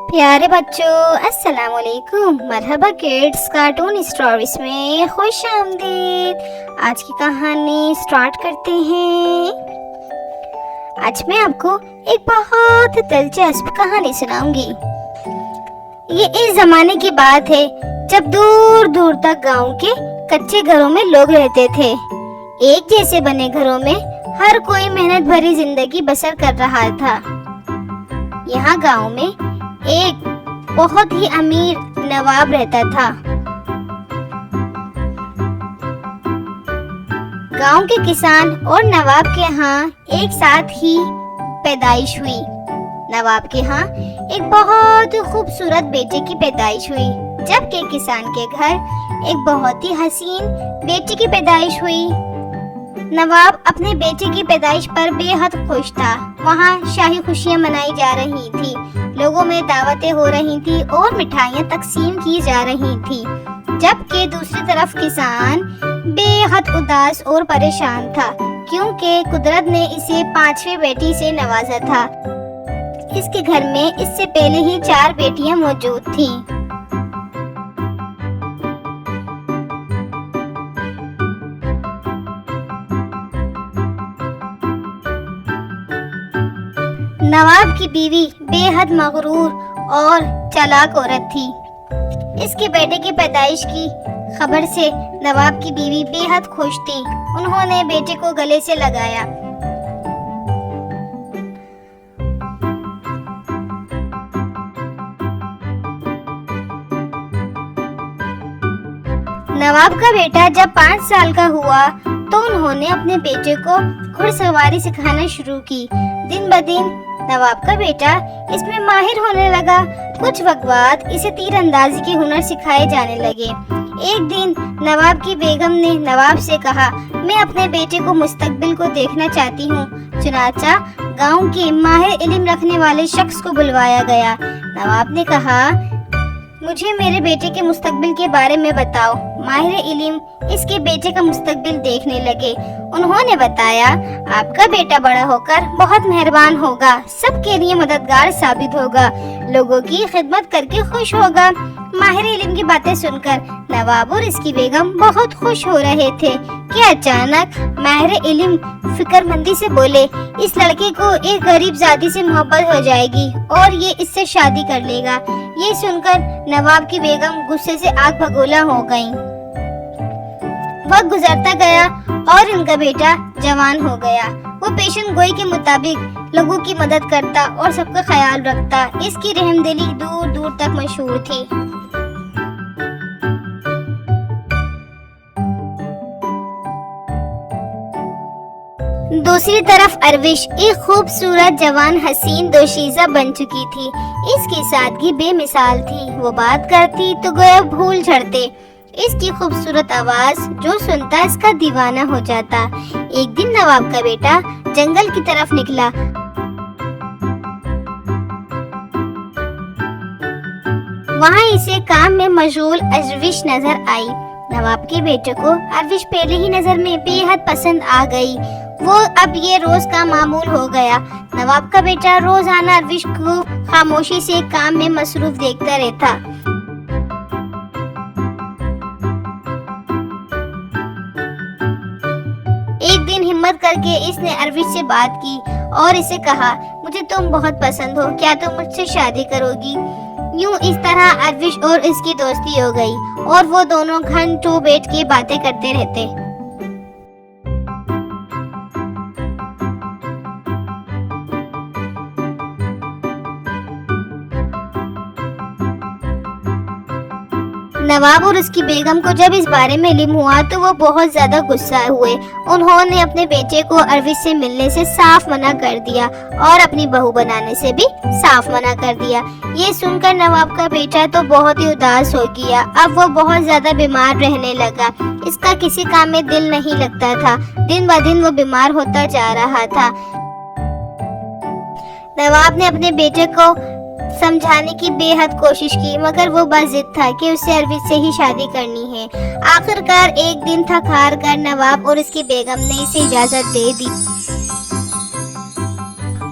प्यारे बच्चों, अस्सलाम वालेकुम। मरहबा किड्स कार्टून स्टोरीज में खुश आमदीद। आज की कहानी स्टार्ट करते हैं। आज मैं आपको एक बहुत दिलचस्प कहानी सुनाऊंगी। ये इस जमाने की बात है जब दूर दूर तक गांव के कच्चे घरों में लोग रहते थे। एक जैसे बने घरों में हर कोई मेहनत भरी जिंदगी बसर कर रहा था। यहाँ गांव में एक बहुत ही अमीर नवाब रहता था। गांव के किसान और नवाब के यहाँ एक साथ ही पैदाइश हुई। नवाब के यहाँ एक बहुत खूबसूरत बेटे की पैदाइश हुई, जबकि किसान के घर एक बहुत ही हसीन बेटी की पैदाइश हुई। नवाब अपने बेटे की पैदाइश पर बेहद खुश था। वहाँ शाही खुशियाँ मनाई जा रही थी, लोगों में दावतें हो रही थी और मिठाइयाँ तकसीम की जा रही थी, जबकि दूसरी तरफ किसान बेहद उदास और परेशान था, क्योंकि कुदरत ने इसे 5वीं बेटी से नवाजा था। इसके घर में इससे पहले ही 4 बेटियां मौजूद थीं। नवाब की बीवी बेहद मगरूर और चालाक औरत थी। इसके बेटे की पैदाइश की खबर से नवाब की बीवी बेहद खुश थी। उन्होंने बेटे को गले से लगाया। नवाब का बेटा जब 5 साल का हुआ तो उन्होंने अपने बेटे को घुड़सवारी सिखाना शुरू की। दिन ब दिन नवाब का बेटा इसमें माहिर होने लगा। कुछ वक्त बाद इसे तीरंदाजी के हुनर सिखाए जाने लगे। एक दिन नवाब की बेगम ने नवाब से कहा, मैं अपने बेटे को मुस्तकबिल को देखना चाहती हूँ। चुनाचा गांव के माहिर इल्म रखने वाले शख्स को बुलवाया गया। नवाब ने कहा, मुझे मेरे बेटे के मुस्तकबिल के बारे में बताओ। माहिर इल्म इसके बेटे का मुस्तकबिल देखने लगे। उन्होंने बताया, आपका बेटा बड़ा होकर बहुत मेहरबान होगा, सबके लिए मददगार साबित होगा, लोगों की खिदमत करके खुश होगा। माहिर इल्म की बातें सुनकर नवाब और इसकी बेगम बहुत खुश हो रहे थे कि अचानक माहिर इल्म फिक्रमंदी से बोले, इस लड़के को एक गरीब जाति से मोहब्बत हो जाएगी और ये इससे शादी कर लेगा। ये सुनकर नवाब की बेगम गुस्से से आग भगोला हो गईं। वक्त गुजरता गया और उनका बेटा जवान हो गया। वो पेशन गोई के मुताबिक लोगों की मदद करता और सबका ख्याल रखता। इसकी रहमदिली दूर दूर तक मशहूर थी। दूसरी तरफ अरविश एक खूबसूरत जवान हसीन दोशीज़ा बन चुकी थी। इसकी सादगी बेमिसाल थी। वो बात करती तो गोया भूल झड़ते। इसकी खूबसूरत आवाज जो सुनता इसका दीवाना हो जाता। एक दिन नवाब का बेटा जंगल की तरफ निकला। वहाँ इसे काम में मशगूल अरविश नजर आई। नवाब के बेटे को अरविश पहले ही नजर में बेहद पसंद आ गई। वो अब ये रोज का मामूल हो गया। नवाब का बेटा रोजाना अरविश को खामोशी से काम में मसरूफ देखता रहता। एक दिन हिम्मत करके इसने अरविश से बात की और इसे कहा, मुझे तुम बहुत पसंद हो, क्या तुम मुझसे शादी करोगी? यूं इस तरह अरविश और इसकी दोस्ती हो गई और वो दोनों घंटों बैठ के बातें करते रहते। नवाब और उसकी बेगम को जब इस बारे में इल्म हुआ तो वो बहुत ज्यादा गुस्सा हुए। उन्होंने अपने बेटे को अरविश से मिलने से साफ मना कर दिया और अपनी बहू बनाने से भी साफ मना कर दिया। ये सुनकर नवाब का बेटा तो बहुत ही उदास हो गया। अब वो बहुत ज्यादा बीमार रहने लगा। इसका किसी काम में दिल नहीं लगता था। दिन ब दिन वो बीमार होता जा रहा था। नवाब ने अपने बेटे को समझाने की बेहद कोशिश की, मगर वो बस जिद था कि उसे अरविश से ही शादी करनी है। आखिरकार एक दिन थक हार कर नवाब और उसकी बेगम ने इसे इजाजत दे दी